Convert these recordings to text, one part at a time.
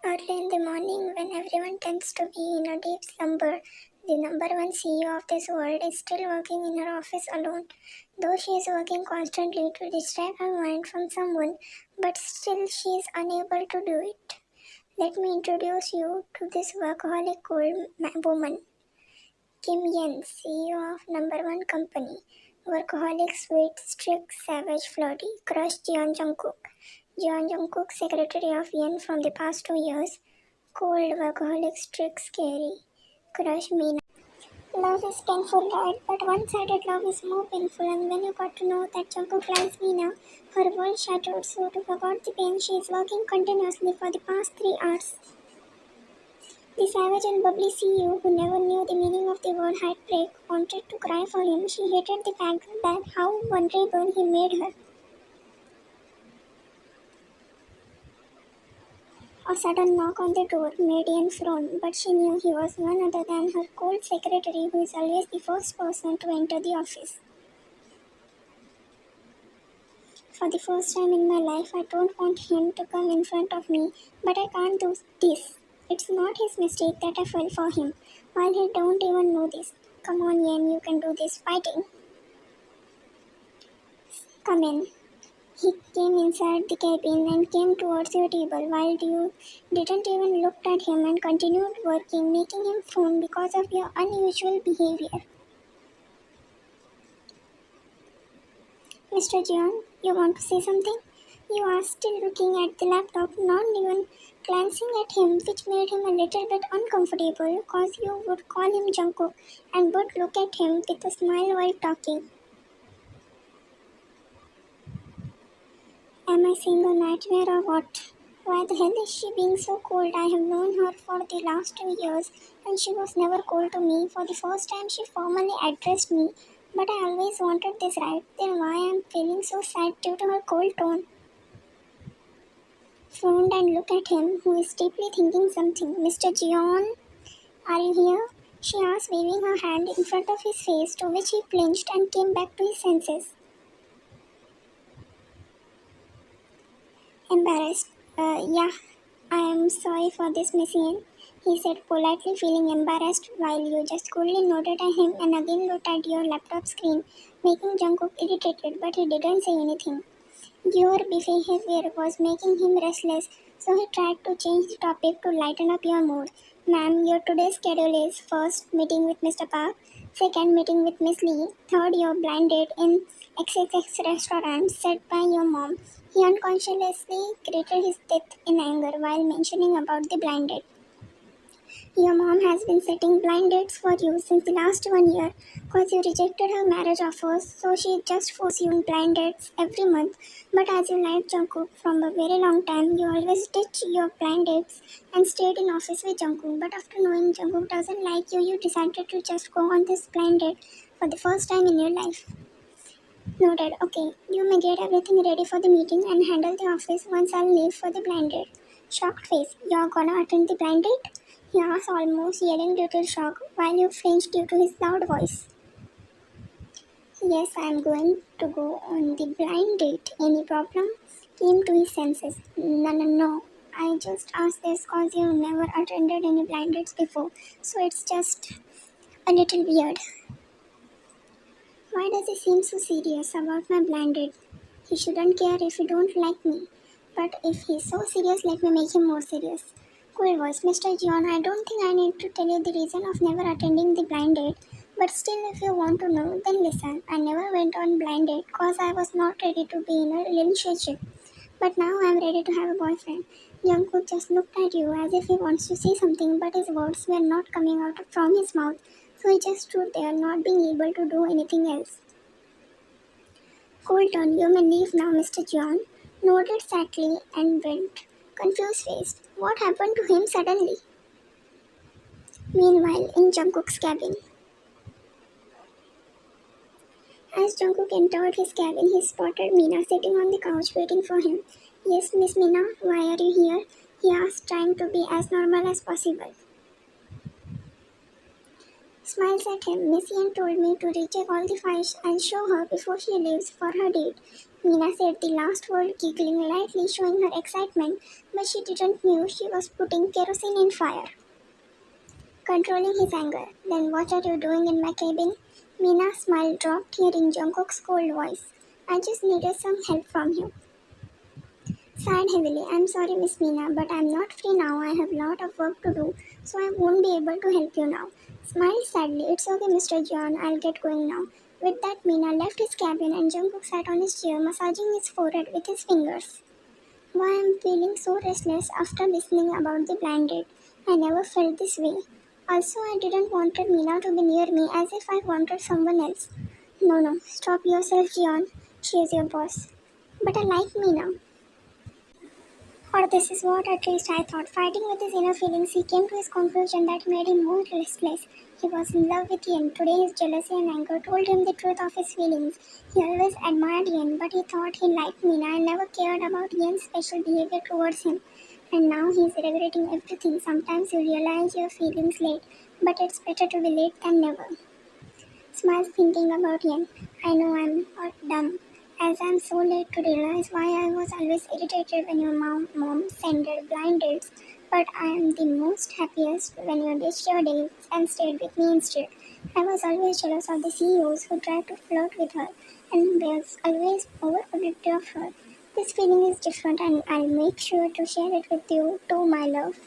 Early in the morning, when everyone tends to be in a deep slumber, the number one CEO of this world is still working in her office alone. Though she is working constantly to distract her mind from someone, but still she is unable to do it. Let me introduce you to this workaholic woman, Kim Yen, CEO of number one company. Workaholic, sweet, strict, savage, flirty, crush Jeon Jungkook. Jeon Jungkook, secretary of Yen from the past 2 years. Cold, workaholic, strict, scary, crush Meena. Love is painful, right? But one-sided love is more painful. And when you got to know that Jungkook likes Meena, her world shattered. So to forget the pain, she is working continuously for the past 3 hours. The savage and bubbly CEO, who never knew the meaning of the word heartbreak, wanted to cry for him. She hated the fact that how vulnerable he made her. A sudden knock on the door made Ian frown, but she knew he was none other than her cold secretary, who is always the first person to enter the office. For the first time in my life, I don't want him to come in front of me, but I can't do this. It's not his mistake that I fell for him, while he don't even know this. Come on, Ian, you can do this. Fighting. Come in. He came inside the cabin and came towards your table while you didn't even look at him and continued working, making him frown because of your unusual behavior. Mr. John, you want to say something? You are still looking at the laptop, not even glancing at him, which made him a little bit uncomfortable because you would call him Jungkook and would look at him with a smile while talking. Am I seeing a nightmare or what? Why the hell is she being so cold? I have known her for the last 2 years and she was never cold to me. For the first time, she formally addressed me. But I always wanted this, right? Then why am I feeling so sad due to her cold tone? Frowned and looked at him, who is deeply thinking something. Mr. Jeon, are you here? She asked, waving her hand in front of his face, to which he flinched and came back to his senses. Embarrassed. Yeah, I am sorry for this, Miss Ian, he said politely, feeling embarrassed while you just coolly nodded at him and again looked at your laptop screen, making Jungkook irritated, but he didn't say anything. Your behavior was making him restless, so he tried to change the topic to lighten up your mood. Ma'am, your today's schedule is first meeting with Mr. Park, second meeting with Miss Lee, third your blind date in XXX restaurant set by your mom. He unconsciously gritted his teeth in anger while mentioning about the blind date. Your mom has been setting blind dates for you since the last 1 year because you rejected her marriage offers, so she just forced you on blind dates every month. But as you liked Jungkook from a very long time, you always ditched your blind dates and stayed in office with Jungkook. But after knowing Jungkook doesn't like you, you decided to just go on this blind date for the first time in your life. Noted. Okay, you may get everything ready for the meeting and handle the office once I'll leave for the blind date. Shocked face. You're gonna attend the blind date? He asked, almost yelling due to shock, while you flinched due to his loud voice. Yes, I'm going to go on the blind date. Any problem? Came to his senses. No. I just asked this cause you never attended any blind dates before, so it's just a little weird. Why does he seem so serious about my blind date? He shouldn't care if you don't like me. But if he's so serious, let me make him more serious. Cool voice, Mr. John, I don't think I need to tell you the reason of never attending the blind date. But still, if you want to know, then listen. I never went on blind date because I was not ready to be in a relationship. But now I'm ready to have a boyfriend. Jungkook just looked at you as if he wants to say something, but his words were not coming out from his mouth. So he just stood there, not being able to do anything else. Hold on, you may leave now, Mr. John, nodded sadly and went, confused faced. What happened to him suddenly? Meanwhile, in Jungkook's cabin. As Jungkook entered his cabin, he spotted Meena sitting on the couch waiting for him. Yes, Miss Meena, why are you here? He asked, trying to be as normal as possible. Smiles at him. Miss Yen told me to recheck all the files and show her before she leaves for her date. Mina said the last word, giggling lightly, showing her excitement, but she didn't know she was putting kerosene in fire. Controlling his anger. Then what are you doing in my cabin? Mina's smile dropped, hearing Jungkook's cold voice. I just needed some help from you. Sighed heavily. I'm sorry, Miss Meena, but I'm not free now. I have a lot of work to do, so I won't be able to help you now. Smiled sadly. It's okay, Mr. John. I'll get going now. With that, Meena left his cabin and Jungkook sat on his chair, massaging his forehead with his fingers. Why I'm feeling so restless after listening about the blind date. I never felt this way. Also, I didn't want Meena to be near me as if I wanted someone else. No, stop yourself, John. She is your boss. But I like Meena. Or this is what at least I thought. Fighting with his inner feelings, he came to his conclusion that made him more restless. He was in love with Yen. Today his jealousy and anger told him the truth of his feelings. He always admired Yen, but he thought he liked Mina and never cared about Yen's special behavior towards him. And now he is regretting everything. Sometimes you realize your feelings late, but it's better to be late than never. Smiles thinking about Yen. I know I'm not dumb, as I'm so late to realize why I was always irritated when your mom sended blind dates, but I am the most happiest when you ditched your dates and stayed with me instead. I was always jealous of the CEOs who tried to flirt with her and was always overprotective of her. This feeling is different and I'll make sure to share it with you too, my love.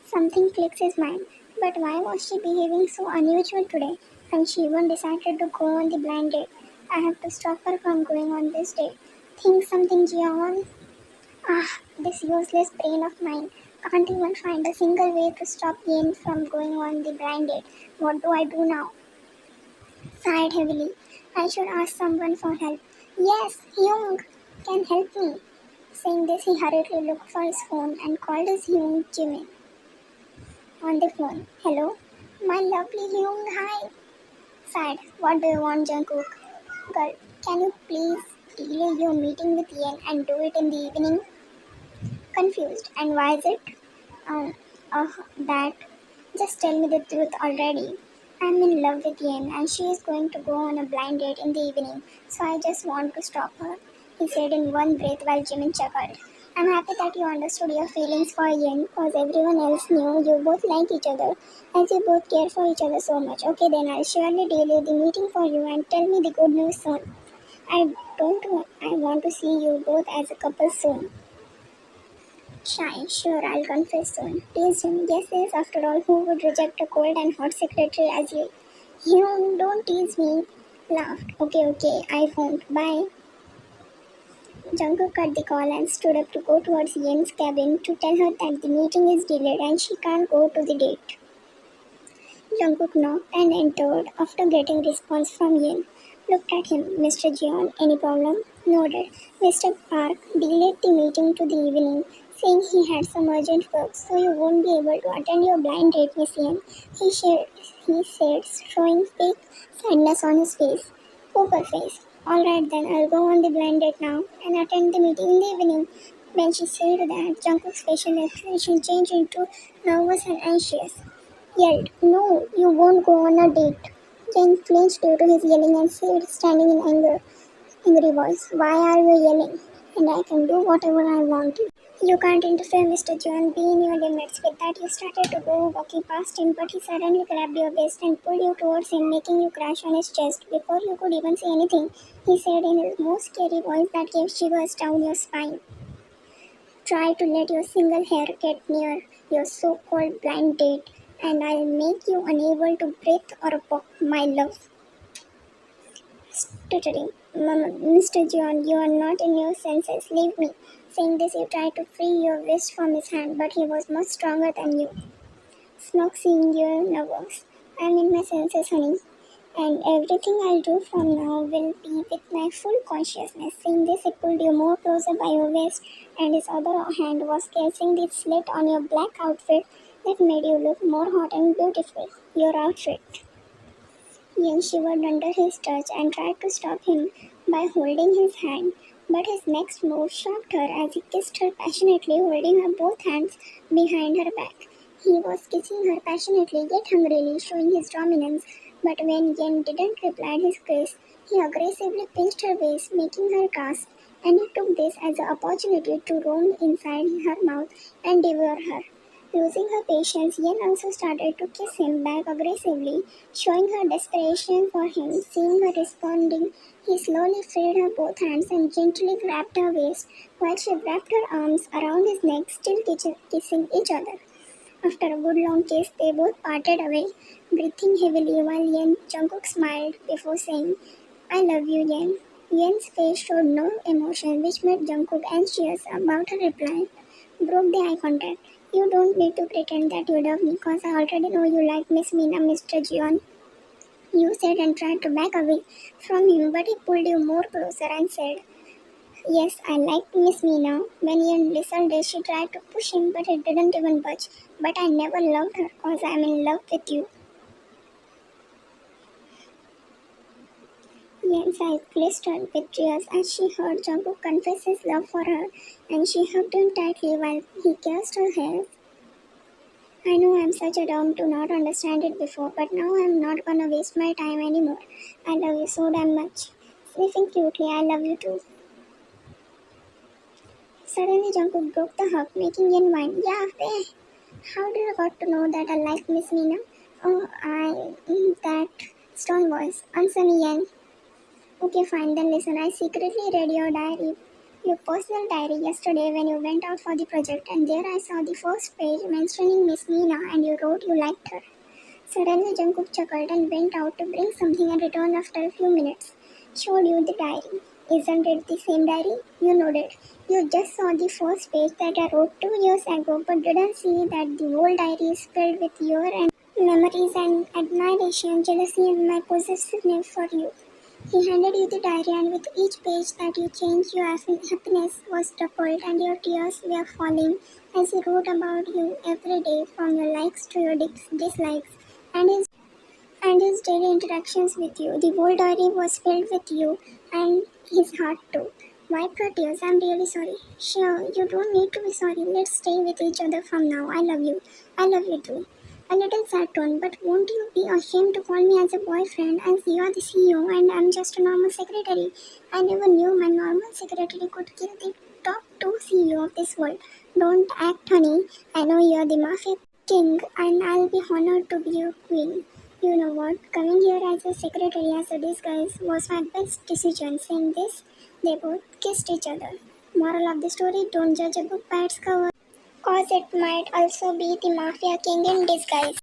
Something clicks his mind. But why was she behaving so unusual today? And she even decided to go on the blind date. I have to stop her from going on this date. Think something, Jian. This useless brain of mine can't even find a single way to stop Yen from going on the blind date. What do I do now? Sighed heavily. I should ask someone for help. Yes, Young can help me. Saying this, he hurriedly looked for his phone and called his Young Jimin on the phone. Hello? My lovely Young, hi. Sighed. What do you want, Jungkook? Girl, can you please delay your meeting with Yen and do it in the evening? Confused. And why is it? Um, that. Just tell me the truth already. I'm in love with Yen and she is going to go on a blind date in the evening, so I just want to stop her, he said in one breath while Jimin chuckled. I'm happy that you understood your feelings for Yen because everyone else knew you both like each other as you both care for each other so much. Okay, then I'll surely delay the meeting for you and tell me the good news soon. I want to see you both as a couple soon. Shy, sure, I'll confess soon. Teased him. Yes, after all, who would reject a cold and hot secretary as you? You don't tease me. Laughed. Okay, I won't. Bye. Jungkook cut the call and stood up to go towards Yen's cabin to tell her that the meeting is delayed and she can't go to the date. Jungkook knocked and entered after getting response from Yen. Looked at him. Mr. Jeon, any problem? Nodded. Mr. Park delayed the meeting to the evening, saying he had some urgent work, so you won't be able to attend your blind date, Miss Yen. He said, showing fake sadness on his face. Poker face. Alright then, I'll go on the blind date now and attend the meeting in the evening. When she said that, Jungkook's facial expression changed into nervous and anxious. Yelled, no, you won't go on a date. Jen flinched due to his yelling and said, standing in angry voice, why are you yelling? And I can do whatever I want. You can't interfere, Mr. John. Be in your limits. With that, you started to go walking past him, but he suddenly grabbed your waist and pulled you towards him, making you crash on his chest. Before you could even say anything, he said in his most scary voice that gave shivers down your spine. Try to let your single hair get near your so-called blind date, and I'll make you unable to breathe or walk, my love. Stuttering. Mr. John, you are not in your senses. Leave me. Saying this, you tried to free your wrist from his hand, but he was much stronger than you. Smoke, seeing you're nervous. I'm in my senses, honey. And everything I'll do from now will be with my full consciousness. Saying this, he pulled you more closer by your waist, and his other hand was casing the slit on your black outfit that made you look more hot and beautiful. Your outfit. Yen shivered under his touch and tried to stop him by holding his hand, but his next move shocked her as he kissed her passionately, holding her both hands behind her back. He was kissing her passionately yet hungrily, showing his dominance. But when Yen didn't reply his kiss, he aggressively pinched her waist, making her gasp, and he took this as an opportunity to roam inside her mouth and devour her. Losing her patience, Yen also started to kiss him back aggressively, showing her desperation for him. Seeing her responding, he slowly freed her both hands and gently grabbed her waist while she wrapped her arms around his neck, still kissing each other. After a good long kiss, they both parted away, breathing heavily while Jungkook smiled before saying, I love you, Yen. Yen's face showed no emotion, which made Jungkook anxious about her reply. Broke the eye contact. You don't need to pretend that you love me, cause I already know you like Miss Meena, Mr. Jeon. You said and tried to back away from him, but he pulled you more closer and said, Yes, I liked Miss Meena. When Ian listened, she tried to push him, but he didn't even budge. But I never loved her, cause I'm in love with you. Yen's eyes glistened with tears as she heard Jungkook confess his love for her, and she hugged him tightly while he kissed her hair. I know I'm such a dumb to not understand it before, but now I'm not gonna waste my time anymore. I love you so damn much. Sniffing cutely, I love you too. Suddenly Jungkook broke the hug, making Yen whine. Yeah, weh. How did you got to know that I like Miss Meena? Oh, that strong voice. Answer me, Yen. Okay, fine, then listen. I secretly read your diary, your personal diary yesterday when you went out for the project, and there I saw the first page mentioning Miss Meena, and you wrote you liked her. Suddenly, Jungkook chuckled and went out to bring something and returned after a few minutes. Showed you the diary. Isn't it the same diary? You nodded. You just saw the first page that I wrote 2 years ago, but didn't see that the whole diary is filled with your and memories and admiration, jealousy, and my possessiveness for you. He handed you the diary, and with each page that you changed, your happiness was doubled and your tears were falling as he wrote about you every day, from your likes to your dislikes, and his daily interactions with you. The whole diary was filled with you and his heart too. Wipe your tears. I'm really sorry. Sure, you don't need to be sorry. Let's stay with each other from now. I love you. I love you too. A little sad tone, but won't you be ashamed to call me as a boyfriend as you are the CEO and I'm just a normal secretary? I never knew my normal secretary could kill the top two CEO of this world. Don't act, honey. I know you're the mafia king and I'll be honored to be your queen. You know what? Coming here as a secretary as a disguise was my best decision. Saying this, they both kissed each other. Moral of the story, don't judge a book by its cover, cause it might also be the Mafia King in disguise.